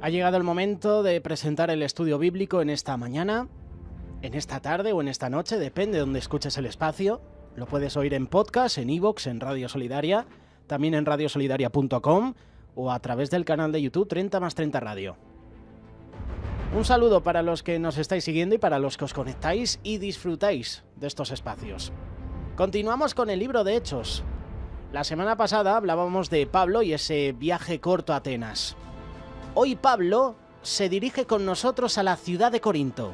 Ha llegado el momento de presentar el estudio bíblico en esta mañana, en esta tarde o en esta noche, depende de donde escuches el espacio. Lo puedes oír en podcast, en iVoox, en Radio Solidaria, también en radiosolidaria.com o a través del canal de YouTube 30 más 30 Radio. Un saludo para los que nos estáis siguiendo y para los que os conectáis y disfrutáis de estos espacios. Continuamos con el libro de Hechos. La semana pasada hablábamos de Pablo y ese viaje corto a Atenas. Hoy Pablo se dirige con nosotros a la ciudad de Corinto.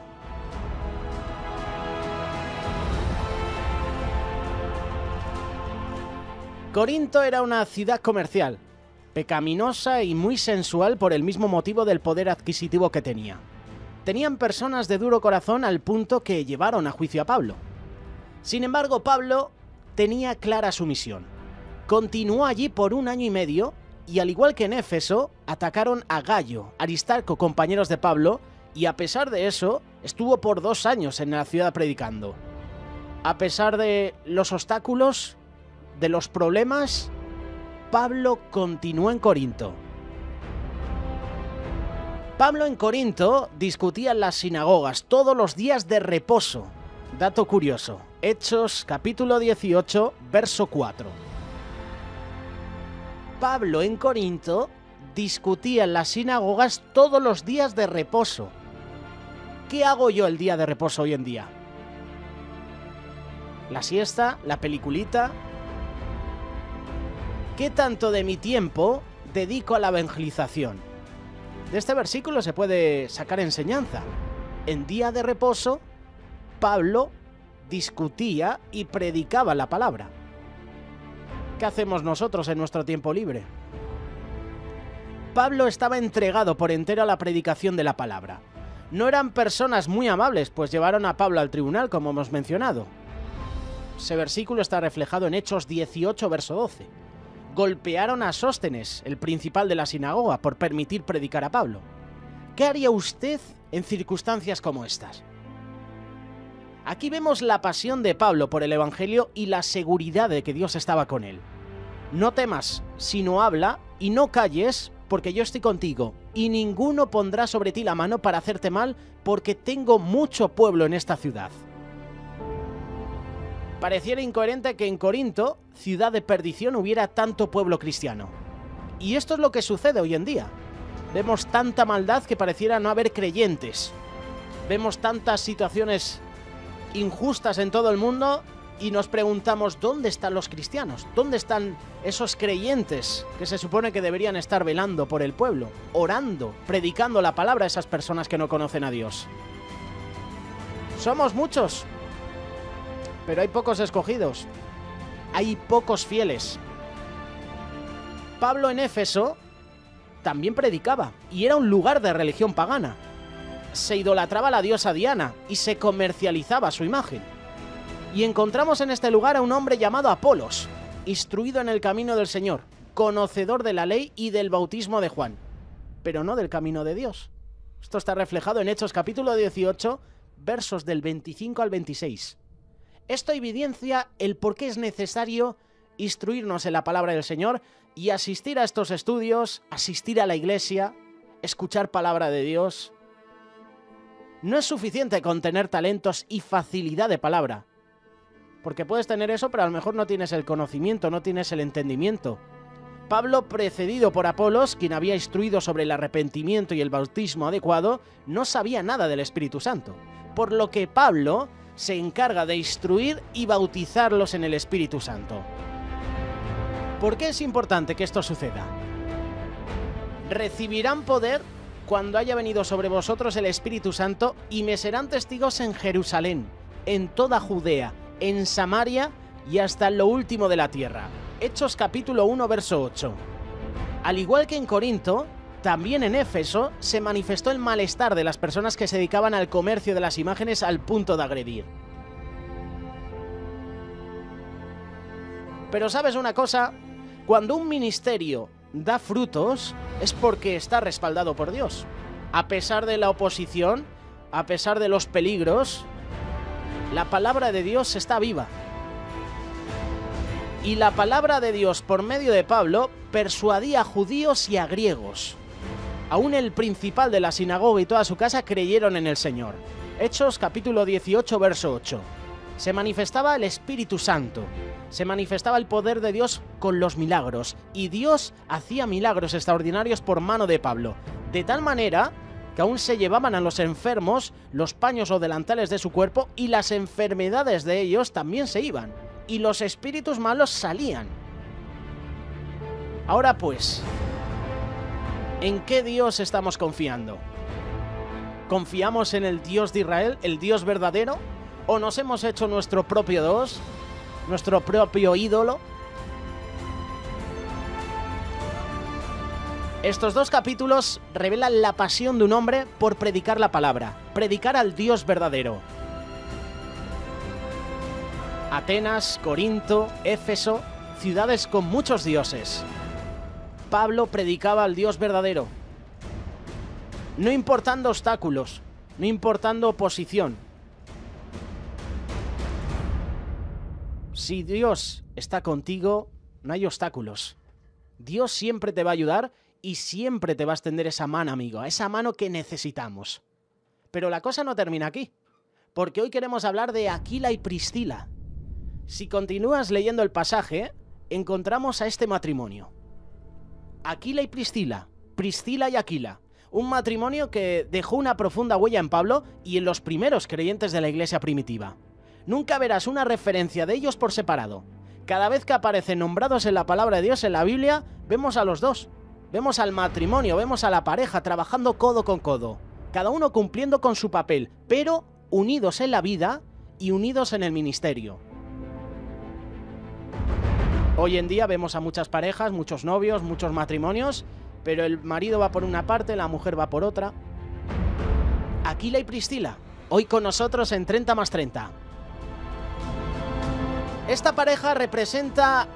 Corinto era una ciudad comercial, pecaminosa y muy sensual por el mismo motivo del poder adquisitivo que tenía. Tenían personas de duro corazón al punto que llevaron a juicio a Pablo. Sin embargo, Pablo tenía clara su misión. Continuó allí por 1 año y medio y, al igual que en Éfeso, atacaron a Gayo, Aristarco, compañeros de Pablo, y a pesar de eso, estuvo por 2 años en la ciudad predicando. A pesar de los obstáculos, de los problemas, Pablo continuó en Corinto. Pablo en Corinto discutía en las sinagogas todos los días de reposo. Dato curioso, Hechos capítulo 18, verso 4. Pablo en Corinto discutía en las sinagogas todos los días de reposo. ¿Qué hago yo el día de reposo hoy en día? ¿La siesta? ¿La peliculita? ¿Qué tanto de mi tiempo dedico a la evangelización? De este versículo se puede sacar enseñanza. En día de reposo, Pablo discutía y predicaba la palabra. ¿Qué hacemos nosotros en nuestro tiempo libre? Pablo estaba entregado por entero a la predicación de la palabra. No eran personas muy amables, pues llevaron a Pablo al tribunal, como hemos mencionado. Ese versículo está reflejado en Hechos 18, verso 12. Golpearon a Sóstenes, el principal de la sinagoga, por permitir predicar a Pablo. ¿Qué haría usted en circunstancias como estas? Aquí vemos la pasión de Pablo por el Evangelio y la seguridad de que Dios estaba con él. No temas, sino habla, y no calles, porque yo estoy contigo, y ninguno pondrá sobre ti la mano para hacerte mal, porque tengo mucho pueblo en esta ciudad. Pareciera incoherente que en Corinto, ciudad de perdición, hubiera tanto pueblo cristiano. Y esto es lo que sucede hoy en día. Vemos tanta maldad que pareciera no haber creyentes. Vemos tantas situaciones injustas en todo el mundo y nos preguntamos, ¿dónde están los cristianos? ¿Dónde están esos creyentes que se supone que deberían estar velando por el pueblo, orando, predicando la palabra a esas personas que no conocen a Dios? Somos muchos, pero hay pocos escogidos, hay pocos fieles. Pablo en Éfeso también predicaba y era un lugar de religión pagana. Se idolatraba a la diosa Diana y se comercializaba su imagen. Y encontramos en este lugar a un hombre llamado Apolos, instruido en el camino del Señor, conocedor de la ley y del bautismo de Juan, pero no del camino de Dios. Esto está reflejado en Hechos capítulo 18, versos del 25 al 26. Esto evidencia el por qué es necesario instruirnos en la palabra del Señor y asistir a estos estudios, asistir a la iglesia, escuchar palabra de Dios. No es suficiente con tener talentos y facilidad de palabra, porque puedes tener eso, pero a lo mejor no tienes el conocimiento, no tienes el entendimiento. Pablo, precedido por Apolos, quien había instruido sobre el arrepentimiento y el bautismo adecuado, no sabía nada del Espíritu Santo, por lo que Pablo se encarga de instruir y bautizarlos en el Espíritu Santo. ¿Por qué es importante que esto suceda? Recibirán poder cuando haya venido sobre vosotros el Espíritu Santo y me serán testigos en Jerusalén, en toda Judea, en Samaria y hasta lo último de la tierra. Hechos capítulo 1, verso 8. Al igual que en Corinto, también en Éfeso se manifestó el malestar de las personas que se dedicaban al comercio de las imágenes al punto de agredir. Pero ¿sabes una cosa? Cuando un ministerio da frutos es porque está respaldado por Dios. A pesar de la oposición, a pesar de los peligros, la palabra de Dios está viva. Y la palabra de Dios por medio de Pablo persuadía a judíos y a griegos. Aún el principal de la sinagoga y toda su casa creyeron en el Señor. Hechos capítulo 18, verso 8. Se manifestaba el Espíritu Santo, se manifestaba el poder de Dios con los milagros, y Dios hacía milagros extraordinarios por mano de Pablo, de tal manera que aún se llevaban a los enfermos los paños o delantales de su cuerpo, y las enfermedades de ellos también se iban, y los espíritus malos salían. Ahora pues, ¿en qué Dios estamos confiando? ¿Confiamos en el Dios de Israel, el Dios verdadero? ¿O nos hemos hecho nuestro propio Dios, nuestro propio ídolo? Estos dos capítulos revelan la pasión de un hombre por predicar la palabra, predicar al Dios verdadero. Atenas, Corinto, Éfeso, ciudades con muchos dioses. Pablo predicaba al Dios verdadero, no importando obstáculos, no importando oposición. Si Dios está contigo, no hay obstáculos. Dios siempre te va a ayudar y siempre te va a extender esa mano, amigo, esa mano que necesitamos. Pero la cosa no termina aquí, porque hoy queremos hablar de Aquila y Priscila. Si continúas leyendo el pasaje, encontramos a este matrimonio. Aquila y Priscila, Priscila y Aquila. Un matrimonio que dejó una profunda huella en Pablo y en los primeros creyentes de la iglesia primitiva. Nunca verás una referencia de ellos por separado. Cada vez que aparecen nombrados en la palabra de Dios en la Biblia, vemos a los dos. Vemos al matrimonio, vemos a la pareja trabajando codo con codo. Cada uno cumpliendo con su papel, pero unidos en la vida y unidos en el ministerio. Hoy en día vemos a muchas parejas, muchos novios, muchos matrimonios, pero el marido va por una parte, la mujer va por otra. Aquila y Priscila, hoy con nosotros en 30 más 30. Esta pareja representa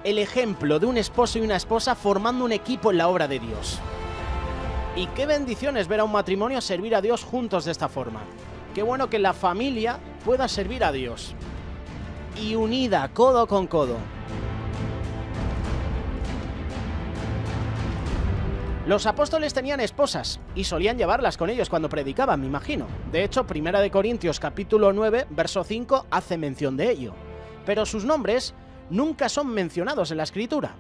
el ejemplo de un esposo y una esposa formando un equipo en la obra de Dios. Y qué bendición es ver a un matrimonio servir a Dios juntos de esta forma. Qué bueno que la familia pueda servir a Dios. Y unida, codo con codo. Los apóstoles tenían esposas y solían llevarlas con ellos cuando predicaban, me imagino. De hecho, 1 Corintios capítulo 9, verso 5 hace mención de ello. Pero sus nombres nunca son mencionados en la escritura.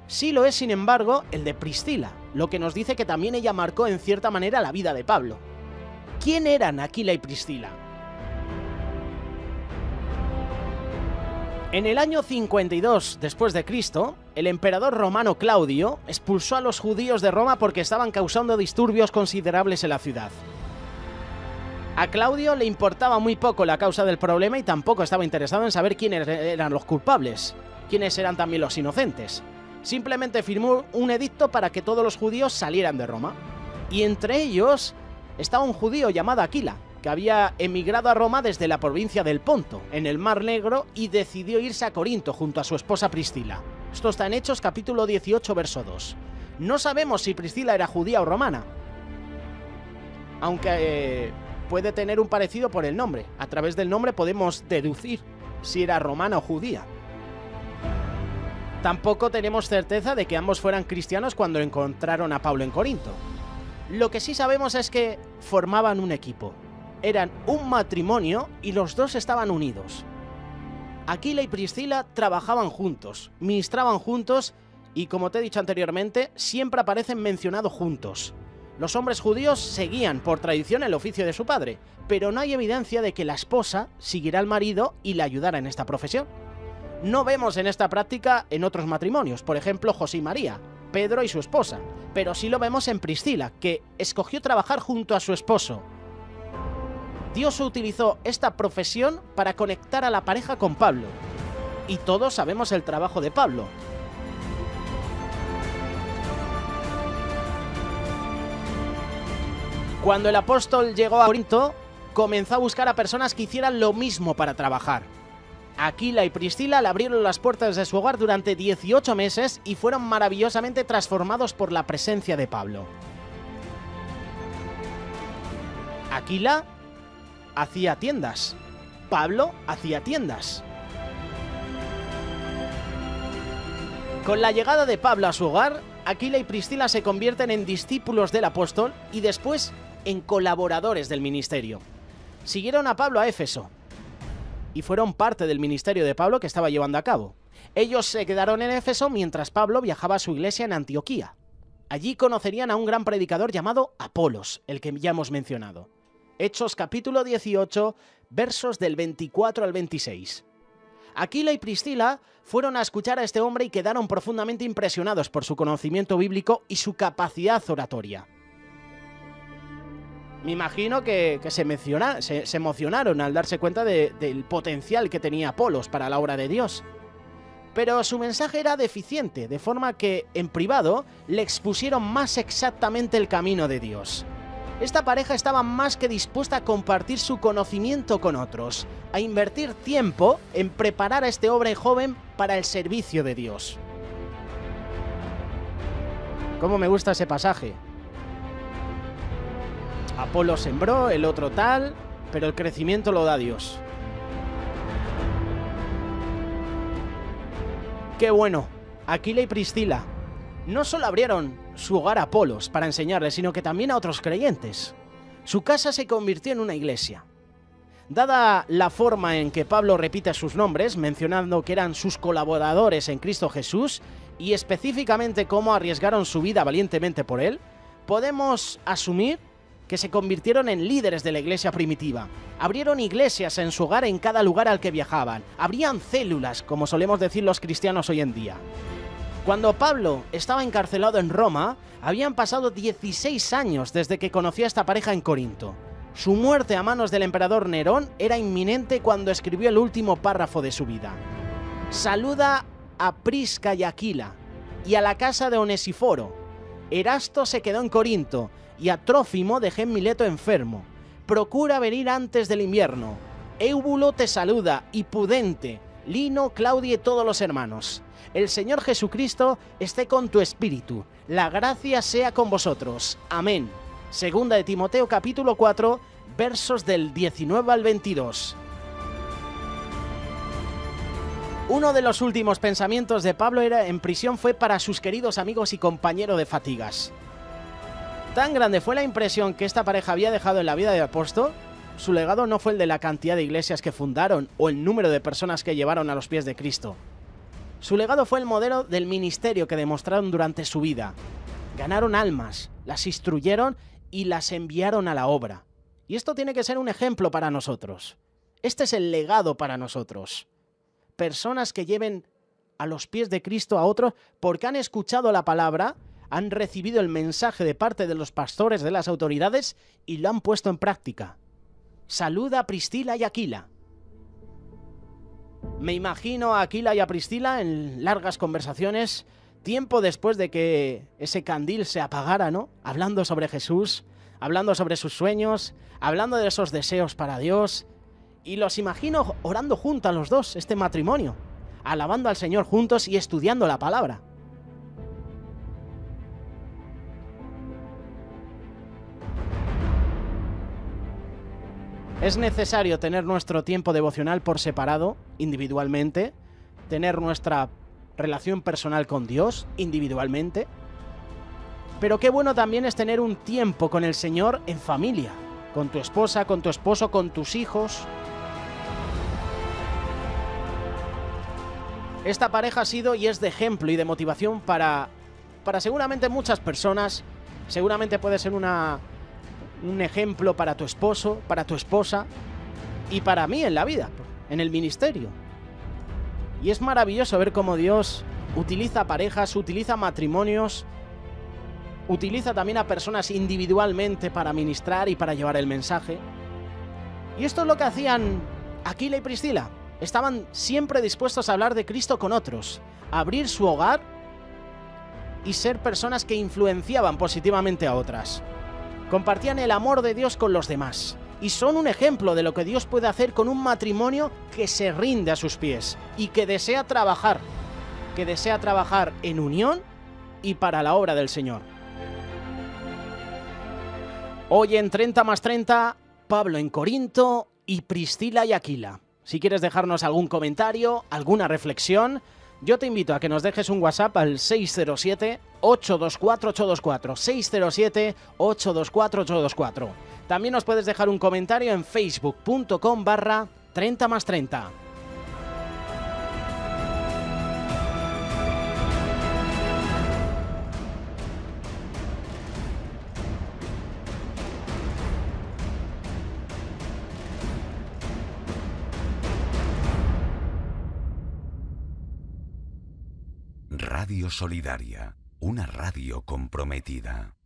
Sí lo es, sin embargo, el de Priscila, lo que nos dice que también ella marcó en cierta manera la vida de Pablo. ¿Quién eran Aquila y Priscila? En el año 52 después de Cristo, el emperador romano Claudio expulsó a los judíos de Roma porque estaban causando disturbios considerables en la ciudad. A Claudio le importaba muy poco la causa del problema y tampoco estaba interesado en saber quiénes eran los culpables, quiénes eran también los inocentes. Simplemente firmó un edicto para que todos los judíos salieran de Roma. Y entre ellos estaba un judío llamado Aquila, que había emigrado a Roma desde la provincia del Ponto, en el Mar Negro, y decidió irse a Corinto junto a su esposa Priscila. Esto está en Hechos capítulo 18, verso 2. No sabemos si Priscila era judía o romana, aunque puede tener un parecido por el nombre. A través del nombre podemos deducir si era romana o judía. Tampoco tenemos certeza de que ambos fueran cristianos cuando encontraron a Pablo en Corinto. Lo que sí sabemos es que formaban un equipo. Eran un matrimonio y los dos estaban unidos. Aquila y Priscila trabajaban juntos, ministraban juntos y, como te he dicho anteriormente, siempre aparecen mencionados juntos. Los hombres judíos seguían por tradición el oficio de su padre, pero no hay evidencia de que la esposa siguiera al marido y le ayudara en esta profesión. No vemos en esta práctica en otros matrimonios, por ejemplo José y María, Pedro y su esposa, pero sí lo vemos en Priscila, que escogió trabajar junto a su esposo. Dios utilizó esta profesión para conectar a la pareja con Pablo, y todos sabemos el trabajo de Pablo. Cuando el apóstol llegó a Corinto, comenzó a buscar a personas que hicieran lo mismo para trabajar. Aquila y Priscila le abrieron las puertas de su hogar durante 18 meses y fueron maravillosamente transformados por la presencia de Pablo. Aquila hacía tiendas, Pablo hacía tiendas. Con la llegada de Pablo a su hogar, Aquila y Priscila se convierten en discípulos del apóstol y después en colaboradores del ministerio. Siguieron a Pablo a Éfeso y fueron parte del ministerio de Pablo que estaba llevando a cabo. Ellos se quedaron en Éfeso mientras Pablo viajaba a su iglesia en Antioquía. Allí conocerían a un gran predicador llamado Apolos, el que ya hemos mencionado. Hechos capítulo 18, versos del 24 al 26. Aquila y Priscila fueron a escuchar a este hombre y quedaron profundamente impresionados por su conocimiento bíblico y su capacidad oratoria. Me imagino que se emocionaron al darse cuenta del potencial que tenía Apolos para la obra de Dios. Pero su mensaje era deficiente, de forma que, en privado, le expusieron más exactamente el camino de Dios. Esta pareja estaba más que dispuesta a compartir su conocimiento con otros, a invertir tiempo en preparar a este hombre joven para el servicio de Dios. ¿Cómo me gusta ese pasaje? Apolo sembró, el otro tal, pero el crecimiento lo da Dios. ¡Qué bueno! Aquila y Priscila no solo abrieron su hogar a Apolos para enseñarle, sino que también a otros creyentes. Su casa se convirtió en una iglesia. Dada la forma en que Pablo repite sus nombres, mencionando que eran sus colaboradores en Cristo Jesús, y específicamente cómo arriesgaron su vida valientemente por él, podemos asumir que se convirtieron en líderes de la iglesia primitiva. Abrieron iglesias en su hogar en cada lugar al que viajaban. Abrían células, como solemos decir los cristianos hoy en día. Cuando Pablo estaba encarcelado en Roma, habían pasado 16 años desde que conoció a esta pareja en Corinto. Su muerte a manos del emperador Nerón era inminente cuando escribió el último párrafo de su vida. Saluda a Prisca y Aquila, y a la casa de Onesíforo. Erasto se quedó en Corinto, y a Trófimo dejé en Mileto enfermo. Procura venir antes del invierno. Éubulo te saluda, y Pudente, Lino, Claudia y todos los hermanos. El Señor Jesucristo esté con tu espíritu. La gracia sea con vosotros. Amén. Segunda de Timoteo capítulo 4, versos del 19 al 22. Uno de los últimos pensamientos de Pablo en prisión fue para sus queridos amigos y compañeros de fatigas. Tan grande fue la impresión que esta pareja había dejado en la vida del apóstol, su legado no fue el de la cantidad de iglesias que fundaron o el número de personas que llevaron a los pies de Cristo. Su legado fue el modelo del ministerio que demostraron durante su vida. Ganaron almas, las instruyeron y las enviaron a la obra. Y esto tiene que ser un ejemplo para nosotros. Este es el legado para nosotros. Personas que lleven a los pies de Cristo a otros porque han escuchado la palabra, han recibido el mensaje de parte de los pastores, de las autoridades, y lo han puesto en práctica. Saluda a Priscila y Aquila. Me imagino a Aquila y a Priscila en largas conversaciones, tiempo después de que ese candil se apagara, ¿no? Hablando sobre Jesús, hablando sobre sus sueños, hablando de esos deseos para Dios. Y los imagino orando juntos a los dos, este matrimonio, alabando al Señor juntos y estudiando la palabra. Es necesario tener nuestro tiempo devocional por separado, individualmente, tener nuestra relación personal con Dios, individualmente, pero qué bueno también es tener un tiempo con el Señor en familia, con tu esposa, con tu esposo, con tus hijos. Esta pareja ha sido y es de ejemplo y de motivación para seguramente muchas personas. Seguramente puede ser un ejemplo para tu esposo, para tu esposa y para mí en la vida, en el ministerio. Y es maravilloso ver cómo Dios utiliza parejas, utiliza matrimonios, utiliza también a personas individualmente para ministrar y para llevar el mensaje. Y esto es lo que hacían Aquila y Priscila. Estaban siempre dispuestos a hablar de Cristo con otros, a abrir su hogar y ser personas que influenciaban positivamente a otras. Compartían el amor de Dios con los demás y son un ejemplo de lo que Dios puede hacer con un matrimonio que se rinde a sus pies y que desea trabajar en unión y para la obra del Señor. Hoy en 30 más 30, Pablo en Corinto y Priscila y Aquila. Si quieres dejarnos algún comentario, alguna reflexión, Yo te invito a que nos dejes un WhatsApp al 607-824-824, 607-824-824. También nos puedes dejar un comentario en facebook.com/30más30. Radio Solidaria, una radio comprometida.